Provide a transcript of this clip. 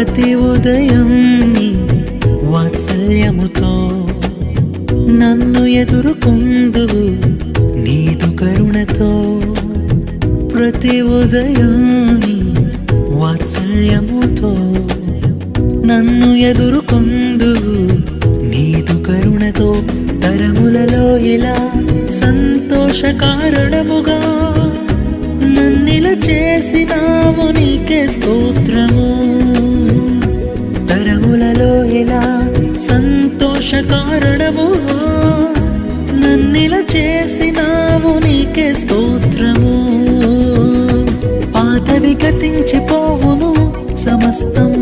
ప్రతి ఉదయం నీ వాత్సల్యముతో నన్ను ఎదుర్కొందువు నీదు కరుణతో. ప్రతి ఉదయం నీ వాత్సల్యముతో నన్ను ఎదుర్కొందువు నీదు కరుణతో. తరములలో ఇలా సంతోష కారణముగా నన్నిల చేసినావు నీకే స్తోత్రము. తరములలో ఇలా సంతోష కారణముగా నన్నిల చేసినావు నీకే స్తోత్రము. పాతవి గతించిపోవును, సమస్తం